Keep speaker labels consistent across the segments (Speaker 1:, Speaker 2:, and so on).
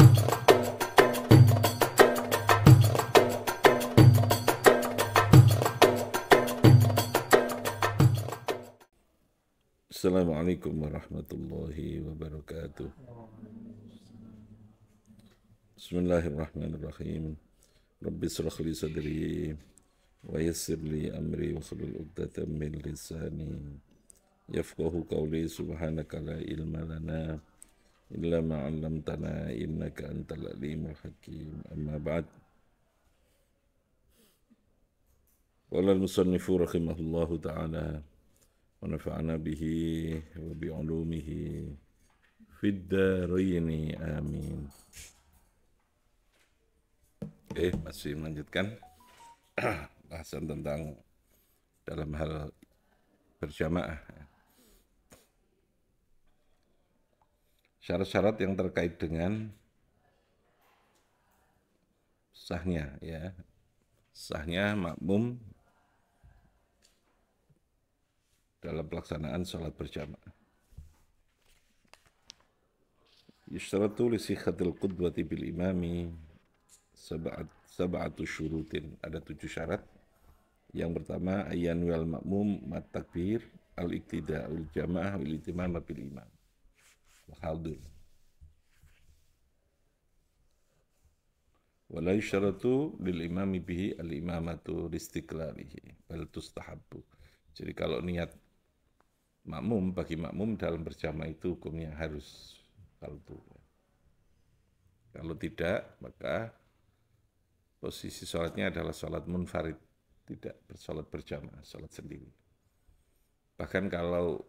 Speaker 1: Assalamualaikum warahmatullahi wabarakatuh. Bismillahirrahmanirrahim. Rabbi shrah li sadri wa yassir li amri wa hlul 'uqdatam min lisani yafqahu qawli. Subhanaka la ilma lana illa ma 'allamtana innaka antal alimul hakim. Amma ba'd. Qala al-musannifu rahimahullahu ta'ala wa nafa'ana bihi wa bi'ulumihi fid dharaini amin. Oke, masih melanjutkan bahasan tentang dalam hal berjamaah. Syarat-syarat yang terkait dengan sahnya, ya, sahnya makmum dalam pelaksanaan sholat berjamaah. Yushratu li sihhatil qudwati bil imami sab'atu syurutin. Ada 7 syarat. Yang pertama, ayyan wal makmum mat takbir al-iktida'ul jamaah wal itimam bil imam wa hadir. Wala yushratu lil imami bihi al-imamatu listiqlalihi bal tustahabbu. Jadi kalau niat makmum, bagi makmum dalam berjamaah itu hukumnya harus fardu. Kalau tidak, maka posisi sholatnya adalah sholat munfarid, tidak bersolat berjamaah, sholat sendiri. Bahkan kalau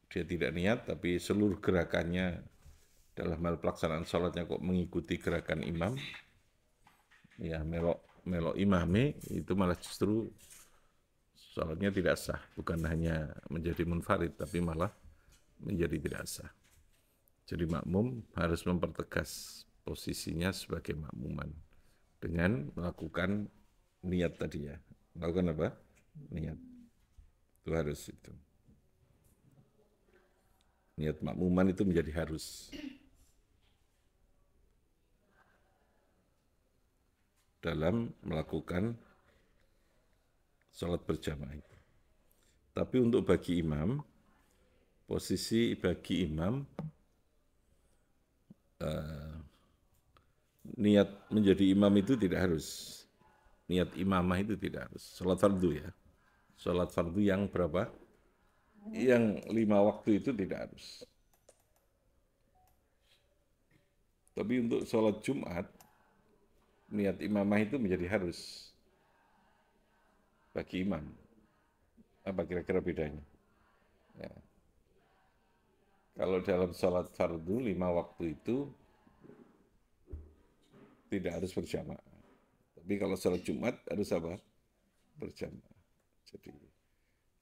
Speaker 1: dia tidak niat, tapi seluruh gerakannya dalam hal pelaksanaan sholatnya kok mengikuti gerakan imam, ya melok imami, itu malah justru sholatnya tidak sah. Bukan hanya menjadi munfarid, tapi malah menjadi tidak sah. Jadi makmum harus mempertegas posisinya sebagai makmuman dengan melakukan niat tadi, ya. Melakukan apa? Niat. Itu harus itu. Niat makmuman itu menjadi harus dalam melakukan sholat berjamaah itu. Tapi untuk bagi imam, posisi bagi imam, niat menjadi imam itu tidak harus. Niat imamah itu tidak harus. Sholat fardu, ya. Sholat fardu yang berapa? Yang 5 waktu itu tidak harus. Tapi untuk sholat Jumat, niat imamah itu menjadi harus bagi imam. Apa kira-kira bedanya? Ya. Kalau dalam sholat fardu 5 waktu itu tidak harus berjamaah. Tapi kalau sholat Jumat harus apa? Berjamaah. Jadi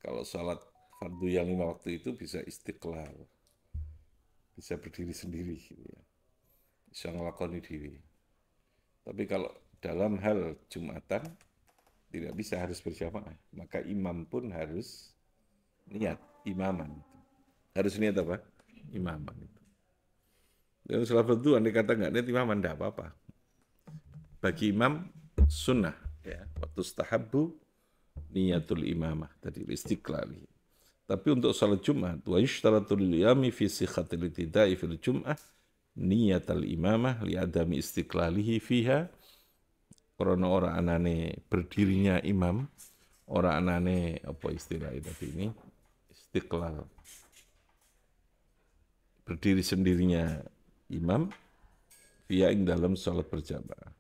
Speaker 1: kalau sholat fardu yang 5 waktu itu bisa istiqlal, bisa berdiri sendiri, gitu, ya. Bisa ngelakoni diri. Tapi kalau dalam hal Jumatan tidak bisa, harus berjamaah. Maka imam pun harus niat imaman. Harus niat apa? Imaman itu. Dan sholat fardu andai kata nggak niat imaman, tidak apa-apa. Bagi imam sunnah, ya, waktu stahabbu niyatul imamah tadi istiqlali. Tapi untuk salat Jumat, wa yushtaratul liyami fi sihhatil ibtida'i fil jum'ah niyatul imamah li adami istiqlalihi fiha. Karena orang anane berdirinya imam, orang anane apa istilah itu ini? Istiqlal. Berdiri sendirinya imam via ing dalam salat berjamaah.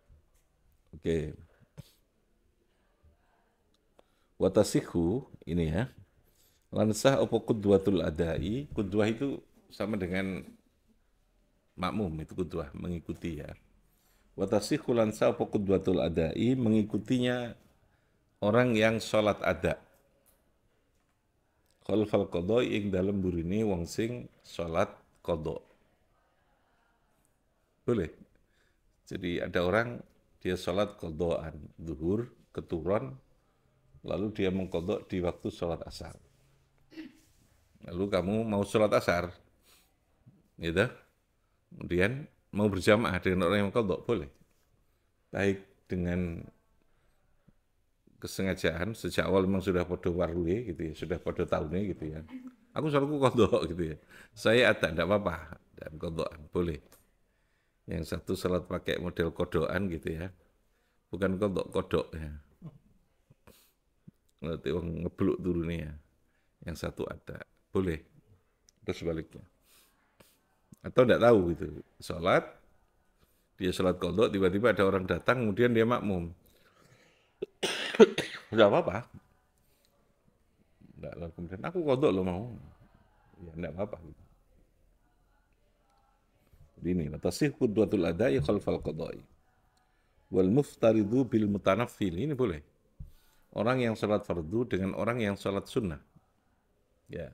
Speaker 1: Oke. Watasihu ini, ya. Lansah opo qudwatul adai. Qudwah itu sama dengan makmum, itu qudwah, mengikuti, ya. Watasihu lansah opo qudwatul adai, mengikutinya orang yang sholat ada. Khalfal qadha ing dalam burine wong sing sholat qadha. Boleh. Jadi ada orang dia sholat qadhaan zuhur keturun, lalu dia mengqadha di waktu sholat asar. Lalu kamu mau sholat asar, gitu. Kemudian mau berjamaah dengan orang yang qadha boleh. Baik dengan kesengajaan sejak awal memang sudah podo warwe gitu ya, sudah podo tahunnya gitu ya. Aku selalu qadha gitu ya. Saya ada enggak apa-apa dan qadhaan boleh. Yang satu salat pakai model kodokan gitu ya. Bukan kodok ya. Nanti orang ngebluk turunnya ya. Yang satu ada. Boleh. Terus sebaliknya. Atau enggak tahu gitu. Sholat, dia sholat kodok, tiba-tiba ada orang datang, kemudian dia makmum. Enggak apa-apa. Enggak, lalu kemudian aku kodok lo mau. Ya enggak apa-apa. Gitu. Ini, tasih qudwatul adai khalfal qadai. Wal muftaridu bil mutanaffil. Ini boleh. Orang yang sholat fardu dengan orang yang sholat sunnah. Ya.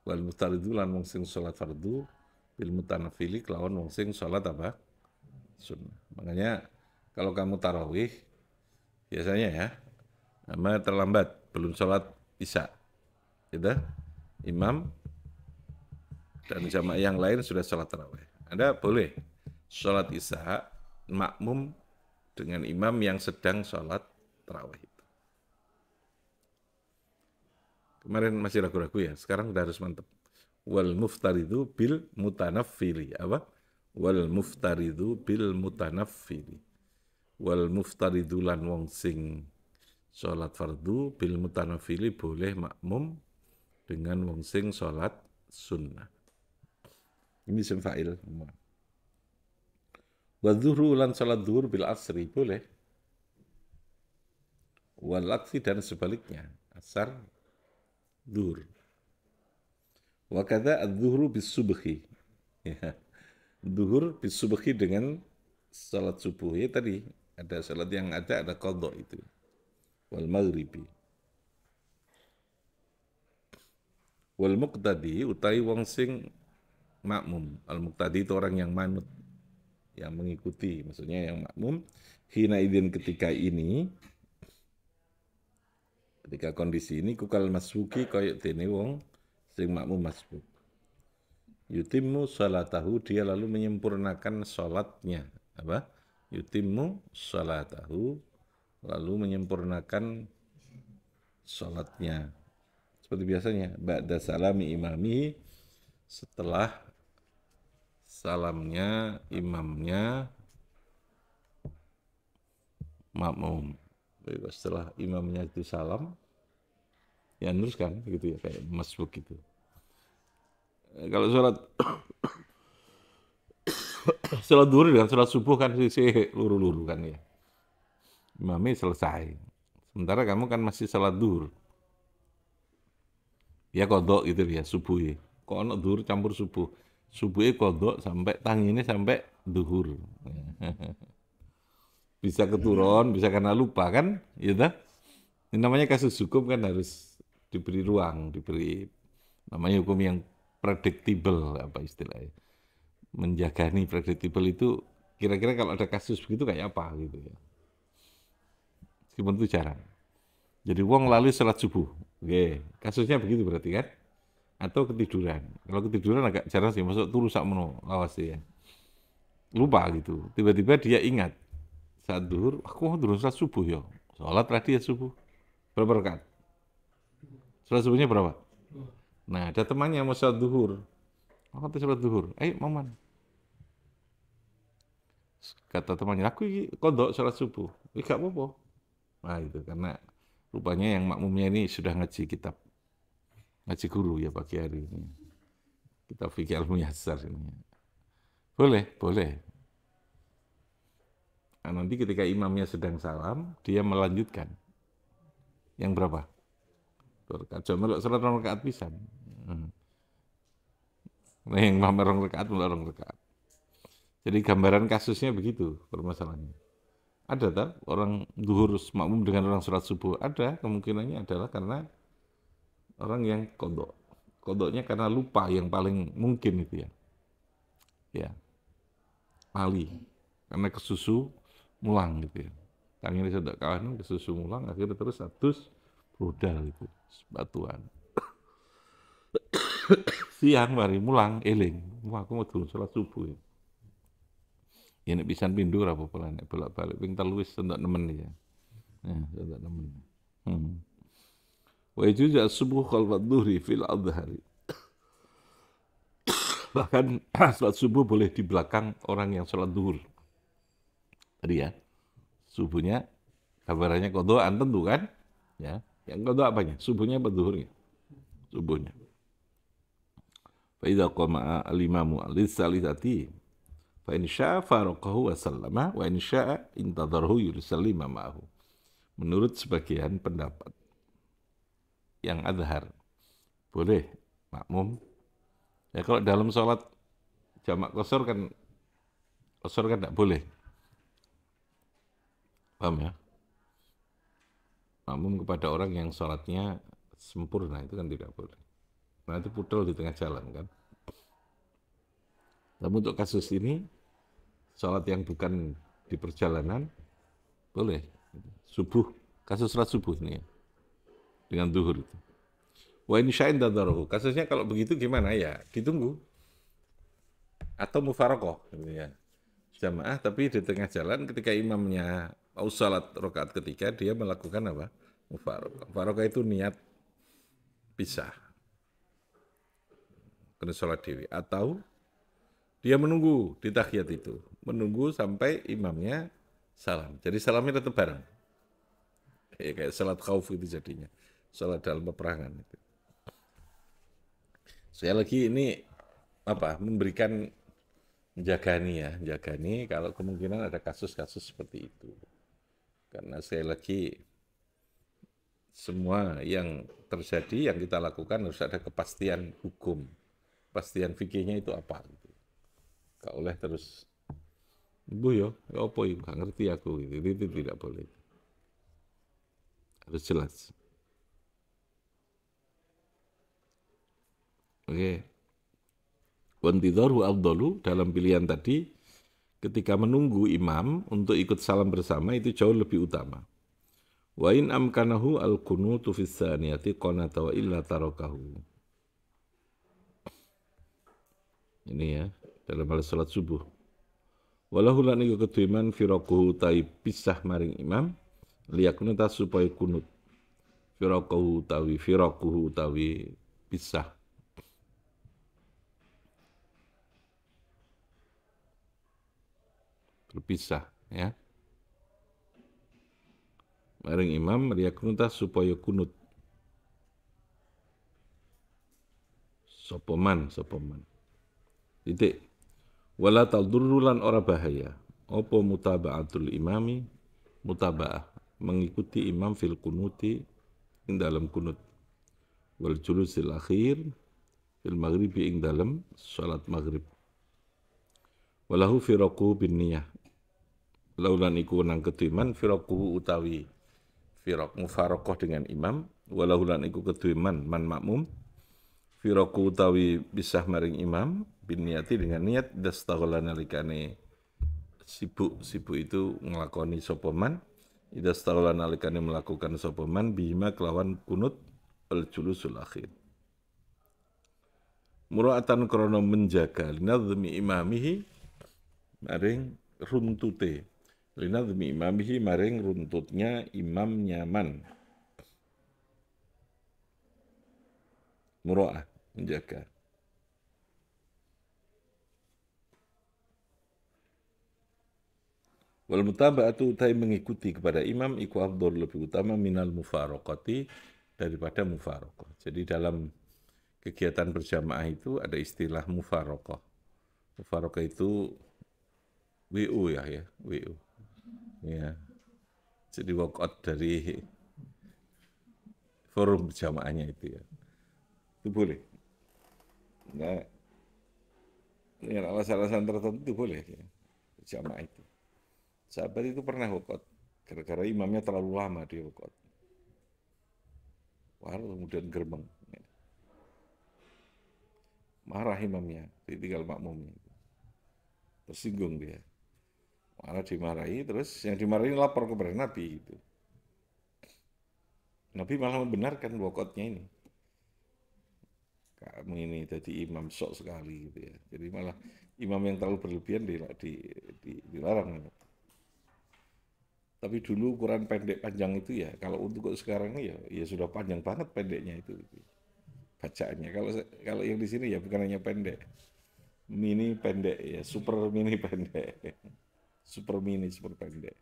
Speaker 1: Wal muftaridu lan wong sing sholat fardu bil mutanafili kelawan wong sing sholat apa? Sunnah. Makanya kalau kamu tarawih biasanya ya, sama terlambat belum sholat isya, gitu. Imam dan jamaah yang lain sudah sholat tarawih. Anda boleh sholat isya makmum dengan imam yang sedang sholat tarawih. Kemarin masih ragu-ragu ya, sekarang udah harus mantep. Wal muftaridu bil mutanaffili. Apa? Wal muftaridu bil mutanaffili. Wal muftaridu lan wong sing sholat fardu bil mutanaffili boleh makmum dengan wong sing sholat sunnah. Ini isim fa'il. Wa dhuhru lan sholat dhuhur bil asri boleh. Wal aksi dan sebaliknya. Asar dhuhur. Wa kadza adz-dzuhru bis-subhi. Ya. Zuhur bis-subhi dengan salat subuh. Ya tadi ada salat yang ada qadha itu. Wal maghribi. Wal muqtadi utawi wong sing makmum. Al muqtadi itu orang yang manut, yang mengikuti, maksudnya yang makmum. Hina idin ketika ini, ketika kondisi ini kukal masbuki koyok dene wong sing makmum masbuk. Yutimmu salatahu, dia lalu menyempurnakan salatnya. Apa? Yutimmu salatahu, lalu menyempurnakan salatnya. Seperti biasanya, ba'da salami imami, setelah salamnya imamnya makmum. Setelah imamnya itu salam, ya teruskan gitu ya, kayak masbuk gitu. Kalau sholat duhur dengan sholat subuh kan sih luru-luru kan ya. Imamnya selesai. Sementara kamu kan masih sholat duhur. Ya kodok gitu ya, subuh ya. Kok ada duhur campur subuh. Subuhnya kodok sampai tanginnya sampai duhur. Bisa keturun, bisa karena lupa kan, gitu. Ini namanya kasus hukum kan harus diberi ruang, diberi namanya hukum yang predictable apa istilahnya. Menjagani predictable itu kira-kira kalau ada kasus begitu kayak apa gitu ya. Meskipun itu jarang. Jadi wong lalu sholat subuh. Oke, kasusnya begitu berarti kan? Atau ketiduran. Kalau ketiduran agak jarang sih, masuk turu sak meno lawas ya. Lupa gitu. Tiba-tiba dia ingat saat duhur, aku mau turun sholat subuh ya. Sholat tadi ya subuh. Berapa rakaat? Sholat subuhnya berapa? Nah, ada temannya mau sholat duhur. Aku tuh sholat duhur. Ayo, Maman. Kata temannya, aku ini kodok sholat subuh. Gak apa-apa. Nah, itu karena rupanya yang makmumnya ini sudah ngaji kitab. Ngaji guru ya pagi hari ini. Kitab fikih al-muyassar ini. Boleh, boleh. Nah, nanti ketika imamnya sedang salam, dia melanjutkan. Yang berapa? 2 rakaat. Cuma melok sholat 2 rakaat pisan. Nah, yang mamar 2 rakaat, melok 2 rakaat. Jadi gambaran kasusnya begitu permasalahannya. Ada tak orang duhur makmum dengan orang sholat subuh? Ada, kemungkinannya adalah karena orang yang kodok. Kodoknya karena lupa yang paling mungkin itu ya. Ya, lali. Karena kesusu mulang gitu ya. Tangannya sudah kawan, kesusu mulang, akhirnya terus status rudal itu, batuan. Siang mari mulang, eling. Wah, aku mau turun sholat subuh ya. Ya nek pisan pindho ora apa-apa lah nek bolak-balik ping 3 wis entuk nemen ya. Nah, entuk nemen. Hmm. Wa yajuzu as-subuh khalfa dhuhri fil adhari. Bahkan salat subuh boleh di belakang orang yang sholat duhur. Tadi ya, subuhnya kabarannya qadhaan tentu kan? Ya, yang qadha apanya? Subuhnya apa duhurnya? Subuhnya. Fa idza qama al-imamu lis-salisati fa in syaa faraqahu wa sallama wa in syaa intadharhu yusallima ma'ahu. Menurut sebagian pendapat yang adhar, boleh makmum. Ya kalau dalam sholat jamak kosor kan tidak boleh. Paham ya? Makmum kepada orang yang sholatnya sempurna itu kan tidak boleh. Nanti pudel di tengah jalan kan. Namun untuk kasus ini, sholat yang bukan di perjalanan, boleh. Subuh, kasus sholat subuh ini ya, dengan duhur itu. Wa in sya'in tadharuhu. Kasusnya kalau begitu gimana ya? Ditunggu. Atau mufarokoh. Gitu ya. Jamaah, tapi di tengah jalan ketika imamnya mau sholat rakaat ketiga, dia melakukan apa? Mufarokoh. Mufarokoh itu niat pisah. Kena sholat dewi. Atau dia menunggu di tahiyat itu. Menunggu sampai imamnya salam. Jadi salamnya tetap bareng. Kayak salat khauf itu jadinya. Salat dalam peperangan itu. Saya lagi ini memberikan menjagani kalau kemungkinan ada kasus-kasus seperti itu. Karena saya lagi semua yang terjadi yang kita lakukan harus ada kepastian hukum. Kepastian fikihnya itu apa gitu. Gak oleh terus Bu ya apa ya, gak ngerti aku gitu. Itu tidak boleh. Harus jelas. Oke. Wantidharu afdalu dalam pilihan tadi ketika menunggu imam untuk ikut salam bersama itu jauh lebih utama. Wa in amkanahu al-qunutu fis saniyati qanata wa illa tarakahu. Ini ya, dalam hal salat subuh. Walahu lan iku keduiman firaquhu tai pisah maring imam liyakunata supaya kunut. Firaquhu tawi pisah. Berpisah ya. Maring imam liyakunata supaya kunut. Sopoman. Titik. Wala taldurrulan ora bahaya. Apa mutaba'atul imami mutaba'ah mengikuti imam fil kunuti ing dalam kunut wal julusil akhir fil maghribi ing dalam salat maghrib walahu firaquhu bin niyah laulan iku nang keduiman firaquhu utawi firaq mufaraqah dengan imam walahu lan iku keduiman man makmum firaquhu utawi bisah maring imam bin niyati dengan niat dastaghala nalikane sibuk itu ngelakoni sopoman ida setahun nalikane melakukan sopoman bima kelawan kunut al julusul akhir mura'atan krono menjaga linadhmi imamihi maring runtute linadhmi imamihi maring runtutnya imam nyaman mura'ah menjaga. Wal mutaba'atu utai mengikuti kepada imam iku afdhal lebih utama minal mufaraqati daripada mufaraqah. Jadi dalam kegiatan berjamaah itu ada istilah mufaraqah. Mufaraqah itu WU ya, WU. Ya. Jadi walk out dari forum berjamaahnya itu ya. Itu boleh. Nah, dengan alasan-alasan tertentu itu boleh ya. Berjamaah itu. Sahabat itu pernah walkout gara-gara imamnya terlalu lama dia walkout. Wah, kemudian gerbang. Marah imamnya, ditinggal makmumnya. Tersinggung dia. Marah dimarahi, terus yang dimarahi lapor kepada Nabi gitu. Nabi malah membenarkan walkoutnya ini. Kamu ini jadi imam sok sekali gitu ya. Jadi malah imam yang terlalu berlebihan dilarang. Tapi dulu ukuran pendek panjang itu ya, kalau untuk sekarang ya sudah panjang banget pendeknya itu bacaannya. Kalau yang di sini ya bukan hanya pendek, mini pendek ya, super mini pendek, super mini super pendek.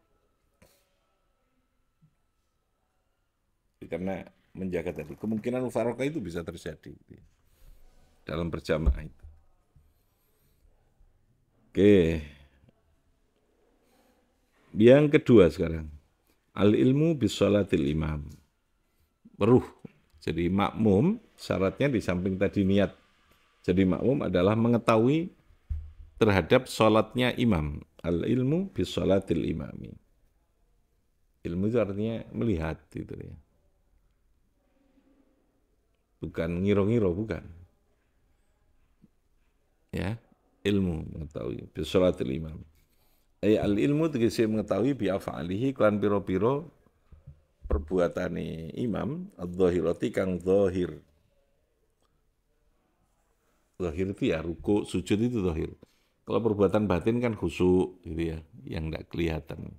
Speaker 1: Karena menjaga tadi kemungkinan mufaroqah itu bisa terjadi dalam berjamaah itu. Oke, yang kedua sekarang, al ilmu bisolatil imam. Peruh. Jadi makmum syaratnya di samping tadi niat. Jadi makmum adalah mengetahui terhadap sholatnya imam. Al ilmu bisolatil imami. Ilmu itu artinya melihat gitu ya. Bukan ngiro-ngiro, bukan. Ya, ilmu mengetahui bisolatil imam. Al ilmu tegese mengetahui bi af'alihi kan piro-piro perbuatane imam adz-dzahirati kang zahir. Zahir itu ya ruku, sujud itu zahir. Kalau perbuatan batin kan khusyuk gitu ya, yang enggak kelihatan.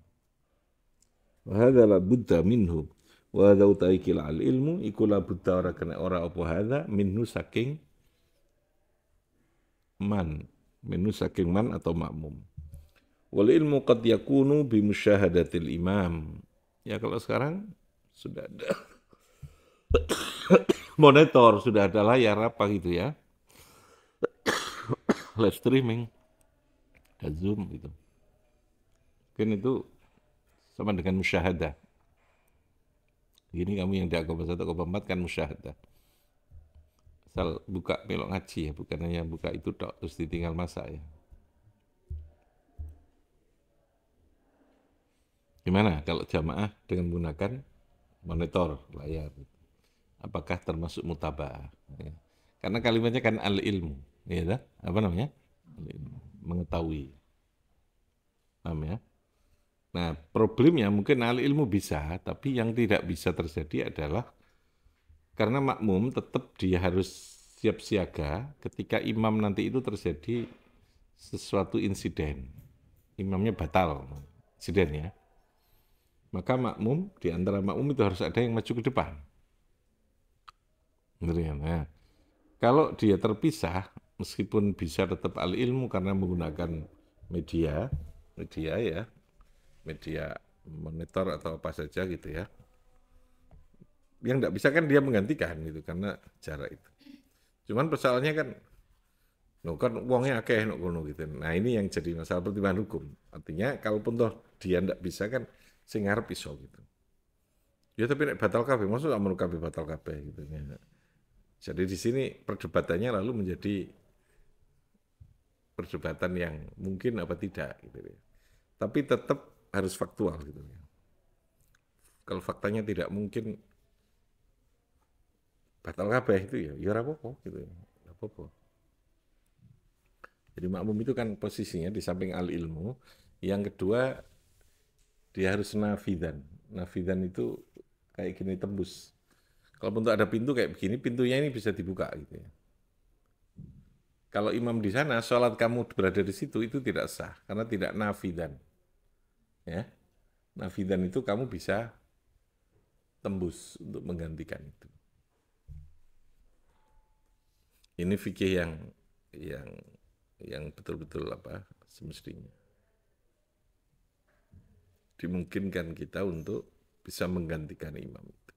Speaker 1: Wa hadza la budda minhu. Wa hadza utaikil al ilmu iku la budda ora kena ora apa hadza minhu saking man atau makmum. Wal ilmu qad yakunu bi musyahadatil imam. Ya kalau sekarang sudah ada monitor, sudah ada layar apa gitu ya. Live streaming, ada Zoom gitu. Mungkin itu sama dengan musyahadah. Gini kamu yang di agama 1, agama 4 kan musyahadah. Asal buka melok ngaji ya, bukan hanya buka itu tok terus ditinggal masak ya. Gimana kalau jamaah dengan menggunakan monitor layar? Apakah termasuk mutaba'ah? Ya. Karena kalimatnya kan al-ilmu, ya, apa namanya? Al-ilmu, mengetahui. Namanya. Nah, problemnya mungkin al-ilmu bisa, tapi yang tidak bisa terjadi adalah karena makmum tetap dia harus siap siaga ketika imam nanti itu terjadi sesuatu insiden. Imamnya batal, insiden ya. Maka makmum, di antara makmum itu harus ada yang maju ke depan. Nah, kalau dia terpisah, meskipun bisa tetap al-ilmu karena menggunakan media ya, media monitor atau apa saja gitu ya. Yang tidak bisa kan dia menggantikan gitu karena jarak itu. Cuman persoalannya kan, kan uangnya akeh gitu. Nah ini yang jadi masalah pertimbangan hukum. Artinya kalaupun toh dia tidak bisa kan, sing ngarep iso gitu. Ya tapi nek batal kabeh, maksud amun kabeh batal kabeh gitu ya. Jadi di sini perdebatannya lalu menjadi perdebatan yang mungkin apa tidak gitu ya. Tapi tetap harus faktual gitu ya. Kalau faktanya tidak mungkin batal kabeh itu ya ora apa-apa gitu ya. Ora apa-apa. Jadi makmum itu kan posisinya di samping al ilmu, yang kedua dia harus nafidan. Nafidan itu kayak gini tembus. Kalau untuk ada pintu kayak begini, pintunya ini bisa dibuka gitu ya. Kalau imam di sana, sholat kamu berada di situ itu tidak sah karena tidak nafidan. Ya, nafidan itu kamu bisa tembus untuk menggantikan itu. Ini fikih yang betul-betul apa semestinya dimungkinkan kita untuk bisa menggantikan imam itu.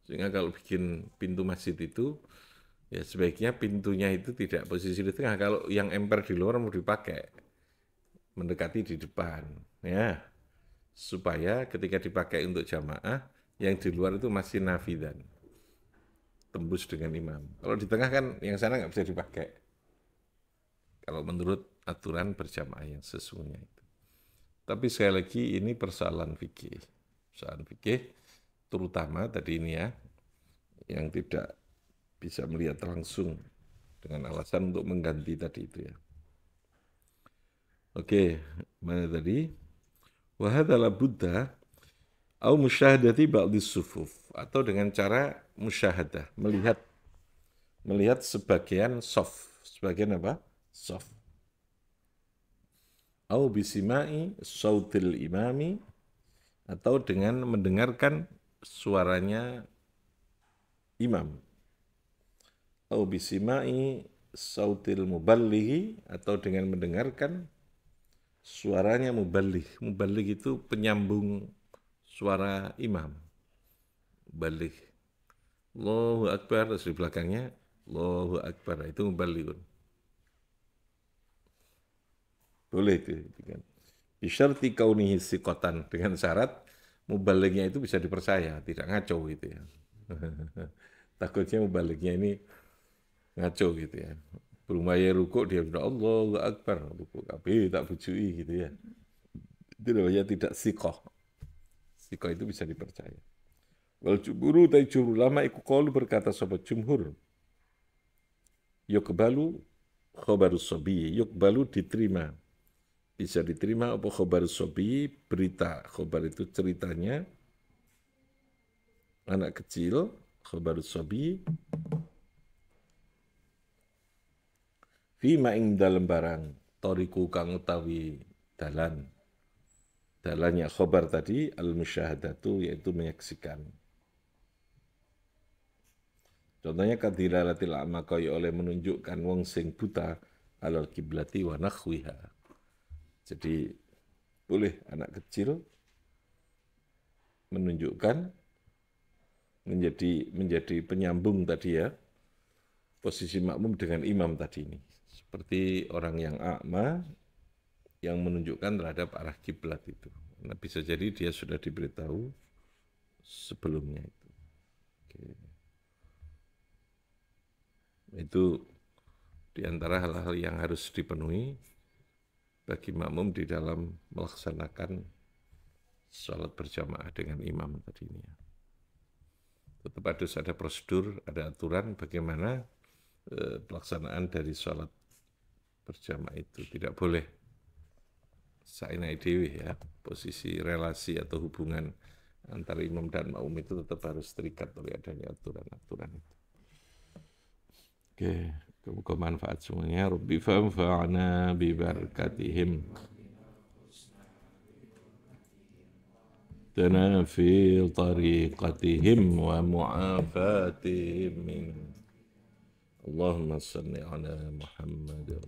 Speaker 1: Sehingga kalau bikin pintu masjid itu ya sebaiknya pintunya itu tidak posisi di tengah. Kalau yang emper di luar mau dipakai mendekati di depan, ya supaya ketika dipakai untuk jamaah yang di luar itu masih nafidan, tembus dengan imam. Kalau di tengah kan yang sana nggak bisa dipakai. Kalau menurut aturan berjamaah yang sesungguhnya itu. Tapi sekali lagi ini persoalan fikih. Persoalan fikih terutama tadi ini ya, yang tidak bisa melihat langsung dengan alasan untuk mengganti tadi itu ya. Oke, mana tadi? Wa hadza la budda au musyahadati ba'dis sufuf atau dengan cara musyahadah, melihat sebagian soft. Sebagian apa? Soft. au bisimai sautil imami, atau dengan mendengarkan suaranya imam, au bisimai sautil muballighi, atau dengan mendengarkan suaranya muballigh. Muballigh itu penyambung suara imam. Muballigh. Allahu Akbar, terus di belakangnya Allahu Akbar, itu muballighun. Boleh itu kan. Bisyarti kaunihi siqatan, dengan syarat mubalighnya itu bisa dipercaya, tidak ngaco gitu ya. Takutnya mubalighnya ini ngaco gitu ya. Berumaya rukuk dia sudah Allahu Akbar, rukuk kabeh tak bujui gitu ya. Itu namanya tidak siqah. Siqah itu bisa dipercaya. Wal jumhuru tai jumhur ulama iku qalu, berkata sahabat jumhur, yukbalu khabarus sabi, yukbalu diterima. Bisa diterima apa khabarus sabi, berita. Khabar itu ceritanya anak kecil, khabarus sabi, fima ing dalam barang, toriku kang utawi dalan. Dalannya khabar tadi, al-musyahadatu, yaitu menyaksikan. Contohnya kadilalatil a'ma, kaya oleh menunjukkan wong sing buta alal kiblati wa nakhwiha. Jadi boleh anak kecil menunjukkan menjadi penyambung tadi ya, posisi makmum dengan imam tadi ini. Seperti orang yang a'ma yang menunjukkan terhadap arah kiblat itu. Nah, bisa jadi dia sudah diberitahu sebelumnya itu. Oke. Itu diantara hal-hal yang harus dipenuhi bagi makmum di dalam melaksanakan sholat berjamaah dengan imam tadi ini. Tetap harus ada prosedur, ada aturan bagaimana pelaksanaan dari sholat berjamaah itu. Tidak boleh sainai dewi ya, posisi relasi atau hubungan antara imam dan makmum itu tetap harus terikat oleh adanya aturan-aturan itu. Oke, semoga manfaat semuanya. Rabbi fanfa'na bi barakatihim. Tana fi tariqatihim wa mu'afatihim min. Allahumma salli ala Muhammad.